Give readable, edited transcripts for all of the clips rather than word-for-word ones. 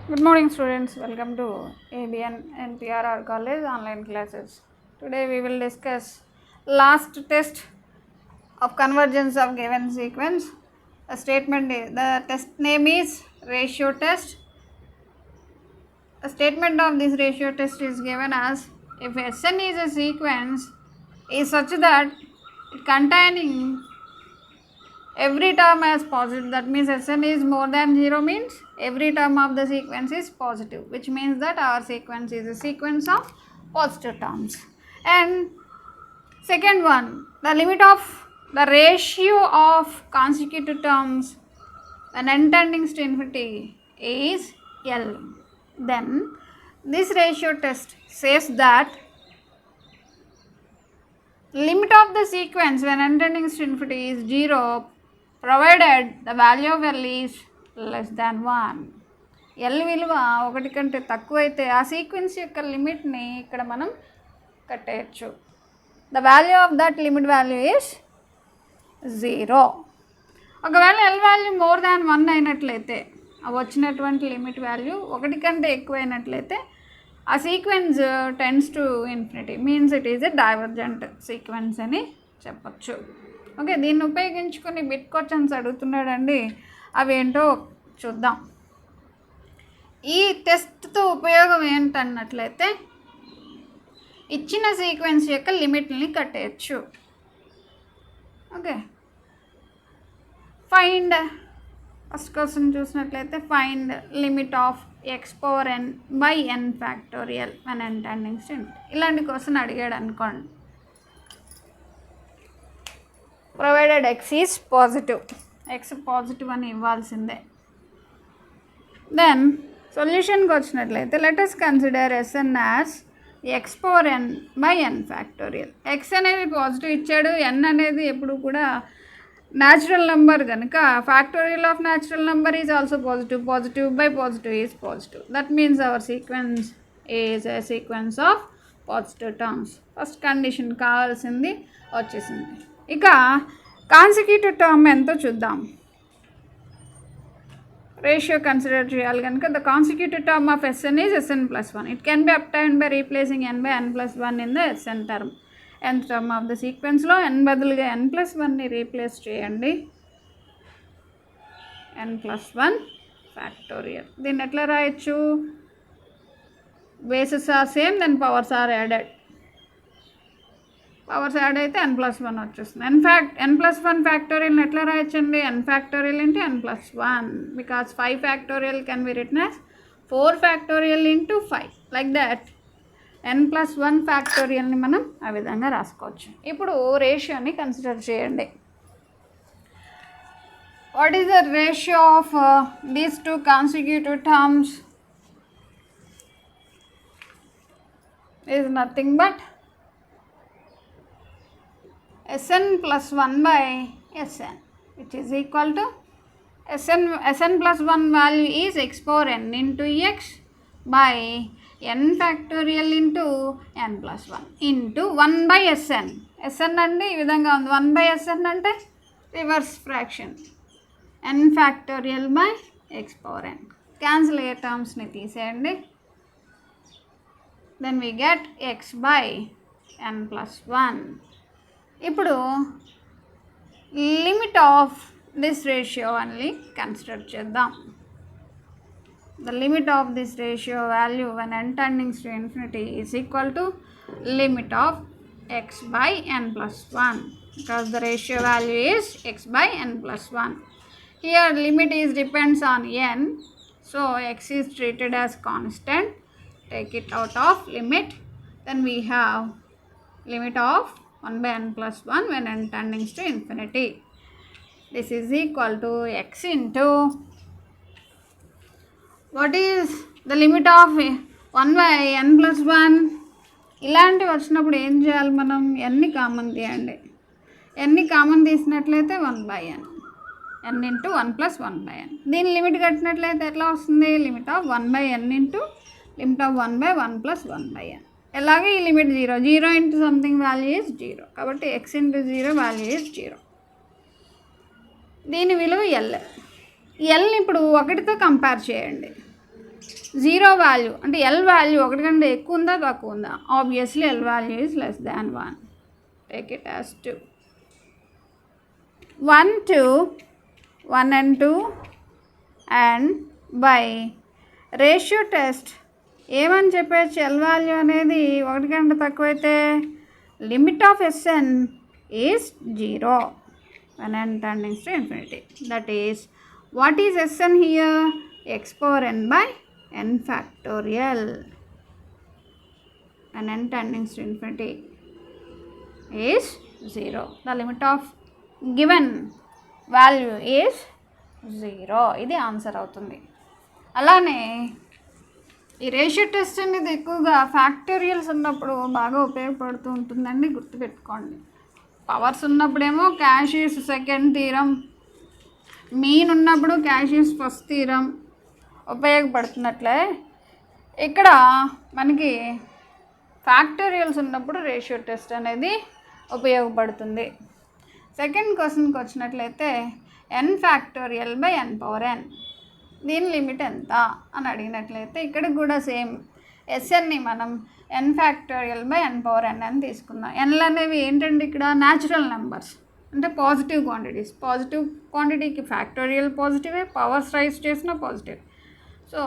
Good morning, students. Welcome to ABN and PRR College online classes. Today we will discuss last test of convergence of given sequence. The statement is, the test name is ratio test. The statement of this ratio test is given as if Sn is a sequence is such that it containing every term as positive, that means Sn is more than 0 means every term of the sequence is positive, which means that our sequence is a sequence of positive terms. And second one, the limit of the ratio of consecutive terms when n tending to infinity is L. Then this ratio test says that limit of the sequence when n tending to infinity is 0 provided the value of L is less than 1. L విలువ ఒకటి కంటే తక్కువైతే ఆ sequence యొక్క లిమిట్ని ఇక్కడ మనం కట్టేయచ్చు. The value of that limit value is 0. ఒకవేళ L వాల్యూ మోర్ దాన్ 1 అయినట్లయితే వచ్చినటువంటి లిమిట్ వాల్యూ ఒకటి కంటే ఎక్కువైనట్లయితే ఆ sequence tends to infinity, means it is a divergent sequence అని చెప్పచ్చు. ఓకే, దీన్ని ఉపయోగించుకొని బిట్ క్వశ్చన్స్ అడుగుతున్నాడండి. అవి ఏంటో చూద్దాం. ఈ టెస్ట్తో ఉపయోగం ఏంటన్నట్లయితే ఇచ్చిన సీక్వెన్స్ యొక్క లిమిట్ని కట్టేయచ్చు. ఓకే, ఫైండ్ ఫస్ట్ క్వశ్చన్ చూసినట్లయితే find limit of x power n by n factorial when n tending to infinity. ఇలాంటి క్వశ్చన్ అడిగాడు అనుకోండి. Provided x is positive, x positive అని ఇవ్వాల్సిందే. దెన్ సొల్యూషన్కి వచ్చినట్లయితే let us consider s n as x power n by n factorial. X అనేది positive ఇచ్చాడు, n అనేది ఎప్పుడు కూడా న్యాచురల్ నెంబర్ కనుక factorial of natural number is also positive. Positive by positive is positive. That means hour sequence is a sequence of positive terms. First condition కావాల్సింది వచ్చేసింది. ఇక consecutive term ఎంతో చూద్దాం. రేషియో కన్సిడర్ చేయాలి కనుక the consecutive term of Sn is Sn plus 1. It can be obtained by replacing n by n plus 1 in the Sn term. nth term of the సీక్వెన్స్లో n బదులుగా n plus 1ని replace చేయండి. n plus 1 factorial. దీన్ని ఎట్లా రాయొచ్చు? Bases are same, then powers are added. Powers add అయితే n plus 1 వచ్చేస్తుంది. n plus 1 ఫ్యాక్టోరియల్ని ఎట్లా రాయొచ్చండి? n factorial into n plus 1, because 5 factorial can be written as 4 factorial into 5. Like that n plus 1 ఫ్యాక్టోరియల్ని మనం ఆ విధంగా రాసుకోవచ్చు. ఇప్పుడు రేషియోని కన్సిడర్ చేయండి. What is the ratio of these two consecutive terms? Is nothing but Sn plus 1 by Sn, which is equal to Sn plus 1 value is x power n into x by n factorial into n plus 1 into 1 by Sn. Sn అంటే ఈ విధంగా ఉంది. 1 by Sn అంటే reverse fraction n factorial by x power n. Cancel అయ్యే టర్మ్స్ని తీసేయండి. Then we get x by n plus 1. ఇప్పుడు limit of this ratio అని కన్సిడర్ చేద్దాం. The limit of this ratio value when n tendings to infinity is equal to limit of x by n plus 1, because the ratio value is x by n plus 1. Here limit is depends on n, so x is treated as constant. Take it out of limit, then we have limit of 1 by n plus 1 when n tending to infinity. This is equal to x into what is the limit of 1 by n plus 1. ఇలాంటివి వచ్చినప్పుడు ఏం చేయాలి? మనం ఎన్ని common తీయండి. ఎన్ని common తీసినట్లయితే 1 by n, n into 1 plus 1 by n. దీని లిమిట్ కట్టినట్లయితే ఎట్లా వస్తుంది? Limit of 1 by n into limit of 1 by 1 plus 1 by n. ఎలాగే ఈ limit 0, 0 into something value is 0, కాబట్టి ఎక్స్ ఇంటూ 0 వాల్యూ ఈజ్ 0. దీని విలువ ఎల్. ఎల్ని ఇప్పుడు 1తో కంపేర్ చేయండి. జీరో వాల్యూ అంటే ఎల్ వాల్యూ ఒకటి కంటే ఎక్కువ ఉందా తక్కువ ఉందా? Obviously L value is less than 1. Take it as 2. 1 2 1 and 2 and by ratio test ఏమని చెప్పచ్చు? ఎల్ వాల్యూ అనేది ఒకటి కంటే తక్కువైతే limit of Sn is 0 when n tending to infinity. That is, what is Sn here? X power n by n factorial when n tending to infinity is 0. The limit of given value is 0. ఇది answer అవుతుంది. అలానే ఈ ratio test అనేది ఎక్కువగా factorials ఉన్నప్పుడు బాగా ఉపయోగపడుతూ ఉంటుందండి, గుర్తుపెట్టుకోండి. పవర్స్ ఉన్నప్పుడేమో క్యాషియస్ సెకండ్ థీరం, మీన్ ఉన్నప్పుడు క్యాషియస్ ఫస్ట్ థీరం ఉపయోగపడుతున్నట్లే ఇక్కడ మనకి ఫ్యాక్టోరియల్స్ ఉన్నప్పుడు రేషియో టెస్ట్ అనేది ఉపయోగపడుతుంది. సెకండ్ క్వశ్చన్కి వచ్చినట్లయితే n factorial by n power n, దీని లిమిట్ ఎంత అని అడిగినట్లయితే ఇక్కడ కూడా సేమ్ Snని మనం n factorial by n power n అని తీసుకుందాం. nలు అనేవి ఏంటంటే ఇక్కడ న్యాచురల్ నెంబర్స్ అంటే పాజిటివ్ క్వాంటిటీస్. పాజిటివ్ క్వాంటిటీకి ఫ్యాక్టోరియల్ పాజిటివే, పవర్స్ రైజ్ చేసిన పాజిటివ్. సో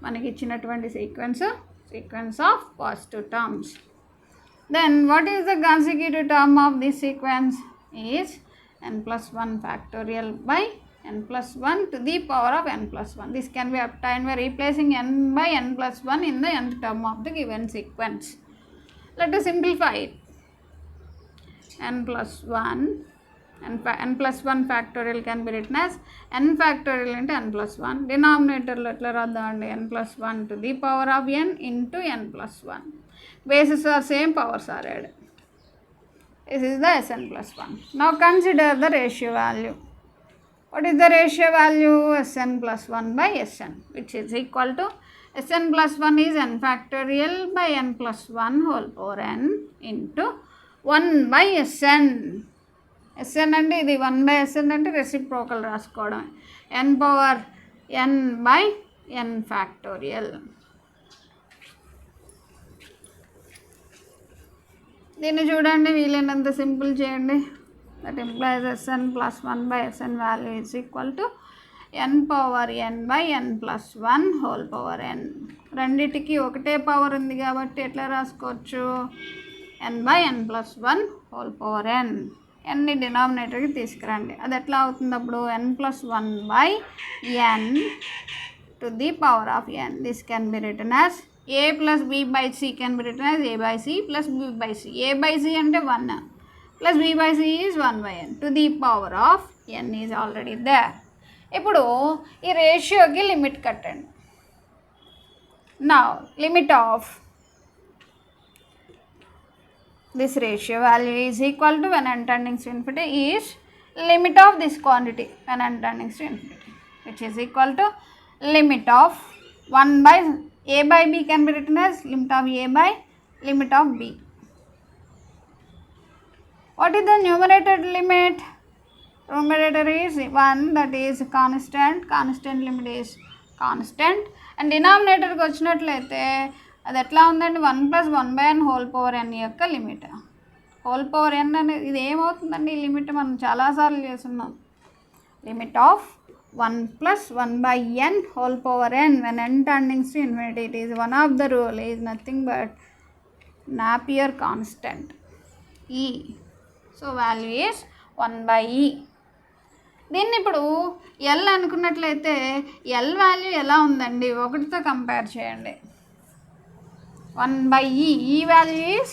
మనకి ఇచ్చినటువంటి sequence of positive terms. Then what is the consecutive term of this sequence is n plus 1 factorial by n plus 1 to the power of n plus 1. This can be obtained by replacing n by n plus 1 in the nth term of the given sequence. Let us simplify it. n plus 1 n plus 1 factorial can be written as n factorial into n plus 1. Denominator lo etla raddamandi, n plus 1 to the power of n into n plus 1. Bases are same, powers are added. This is the Sn plus 1. Now consider the ratio value. What is the ratio value? Sn plus 1 by Sn, which is equal to Sn plus 1 is n factorial by n plus 1 whole power n into 1 by Sn. Sn అంటే ఇది 1 by Sn అంటే reciprocal రాసుకోవడం. n power n by n factorial. దీన్ని చూడండి, వీలైనంత simple చేయండి. That implies Sn plus 1 by Sn value is equal to n power n by n plus 1 whole power n. రెండిటికి ఒకటే పవర్ ఉంది కాబట్టి ఎట్లా రాసుకోవచ్చు? n by n plus 1 whole power n. nని డినామినేటర్కి తీసుకురండి. అది ఎట్లా అవుతుంది అప్పుడు? n plus 1 by n to the power of n. This can be written as a plus b by c can be written as a by c plus b by c. a by c అంటే 1 plus b by c is 1 by n to the power of n is already there. ఇప్పుడు ఈ రేషియోకి limit కట్టండి. Now limit of this ratio value is equal to when n tending to infinity is limit of this quantity when n tending to infinity, which is equal to limit of 1 by a by b can be written as limit of a by limit of b. What is the numerator limit? Numerator is 1, that is constant limit is constant. And denominator కి వచ్చినట్లయితే అది ఎట్లా ఉందండి? 1 plus 1 by n whole power n యొక్క limit. Whole power n అనేది ఇది ఏమవుతుందండి? ఈ లిమిట్ మనం చాలాసార్లు చేస్తున్నాం. Limit of 1 plus 1 by n whole power n when n tending to infinity. It is one of the rule is nothing but Napier constant e. So value is 1 by e. దీన్ని ఇప్పుడు l అనుకున్నట్లయితే l value ఎలా ఉందండి? 1తో compare చేయండి. 1 by e. e value is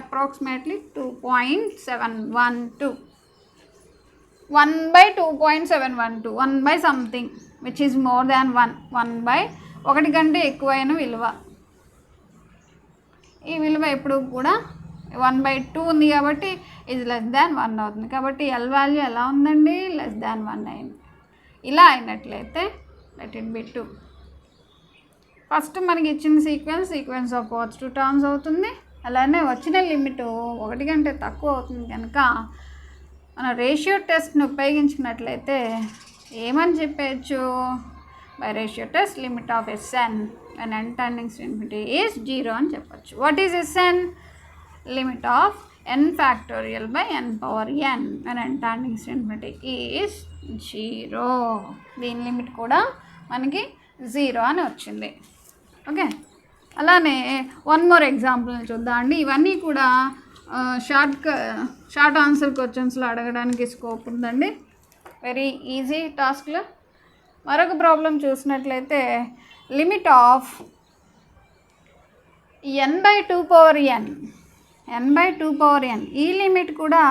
approximately 2.712. 1 by 2.712, 1 by something which is more than 1. 1 by ఒకటి కంటే ఎక్కువైన విలువ. ఈ విలువ ఎప్పుడు కూడా 1/2 ఉంది కాబట్టి ఇది లెస్ దాన్ 1 అవుతుంది. కాబట్టి ఎల్ వాల్యూ ఎలా ఉందండి? లెస్ దాన్ 1 అయింది. ఇలా అయినట్లయితే లెట్ ఇట్ బి 2. ఫస్ట్ మనకి ఇచ్చిన సీక్వెన్స్ ఆఫ్ పాజిటివ్ టర్మ్స్ అవుతుంది. అలానే వచ్చిన లిమిట్ 1 కంటే తక్కువ అవుతుంది కనుక మన రేషియో టెస్ట్ని ఉపయోగించుకున్నట్లయితే ఏమని చెప్పచ్చు? by ratio test limit of Sn when n tending to infinity is 0 అని చెప్పచ్చు. What is Sn? Limit of n factorial by n power n when n tending to infinity is 0. దీని లిమిట్ కూడా మనకి 0 అని వచ్చింది. Okay, అలానే one more example చూద్దాం అండి. ఇవన్నీ కూడా షార్ట్ ఆన్సర్ క్వశ్చన్స్లో అడగడానికి స్కోప్ ఉందండి. వెరీ ఈజీ టాస్క్లో. మరొక ప్రాబ్లం చూసినట్లయితే limit of n/2 power n ఈ లిమిట్ కూడా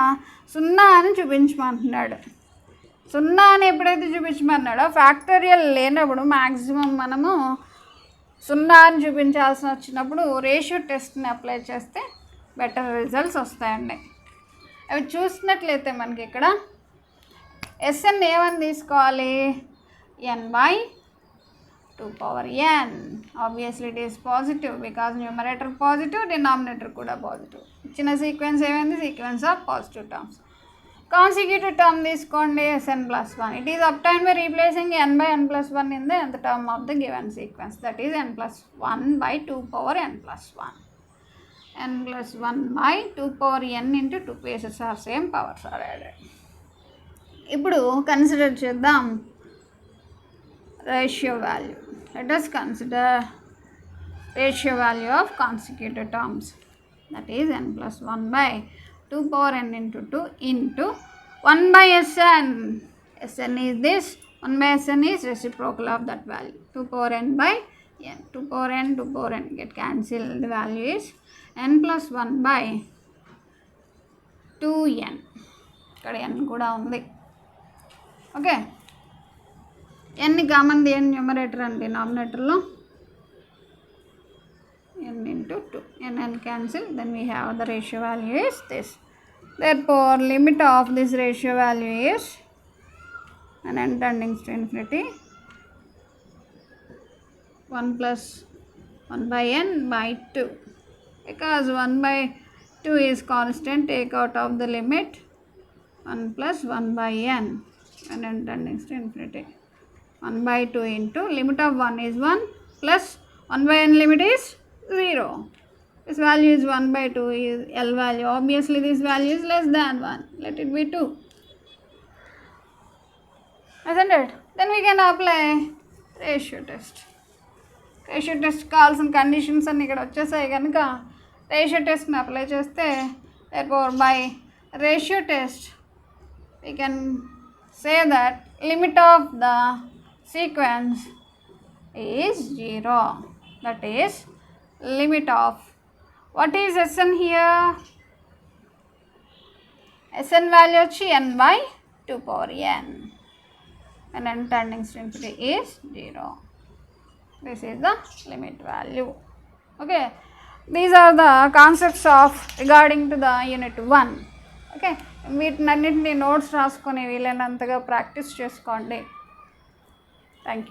0 అని చూపించమంటున్నాడు. 0 అని ఎప్పుడైతే చూపించమన్నాడో ఫ్యాక్టోరియల్ లేనప్పుడు మ్యాక్సిమం మనము 0 అని చూపించాల్సి వచ్చినప్పుడు రేషియో టెస్ట్ని అప్లై చేస్తే బెటర్ రిజల్ట్స్ వస్తాయండి. అవి చూసినట్లయితే మనకి ఇక్కడ Sn ఏమని తీసుకోవాలి? n/2 power n. Obviously it is positive because numerator positive, denominator కూడా పాజిటివ్. ఇచ్చిన సీక్వెన్స్ ఏమైంది? Sequence of positive terms. Consecutive term తీసుకోండి Sn+1. It is obtained by replacing n/n+1 in the nth term of the given sequence, that is n+1/2 power n+1. n+1/2 power n into 2 places are same, powers are added. ఇప్పుడు consider చేద్దాం ratio value. Let us consider ratio value of consecutive terms, that is n+1/2 power n into 2 into 1/Sn. Sn is this, 1/Sn is reciprocal of that value, 2 power n by n. 2 power n get cancelled. The value is n+1/2n. ఇక్కడ n కూడా ఉంది. Okay, n common n numerator and డినామినేటర్లో n into 2. n cancel, then we have the ratio value is this. Therefore limit of this ratio value is n tending to infinity 1 plus 1/n by 2. Because 1/2 is constant, take out of the limit 1 plus 1/n n tending to infinity. 1/2 into limit of 1 is 1 plus 1/n limit is 0. This value is 1/2 is L value. Obviously this value is less than 1. Let it be 2. Isn't it? Then we can apply ratio test. Ratio test కావాల్సిన conditions అన్ని ఇక్కడ వచ్చేసాయి కనుక ratio టెస్ట్ని apply చేస్తే therefore by ratio test we can say that limit of the sequence is 0. That is limit of, what is Sn here? Sn value వచ్చి n/2 power n and n tending to infinity is 0. This is the limit value. Okay, these are the concepts of regarding to the unit 1. Okay, వీటినన్నింటినీ notes రాసుకొని వీలైనంతగా practice చేసుకోండి. Thank you.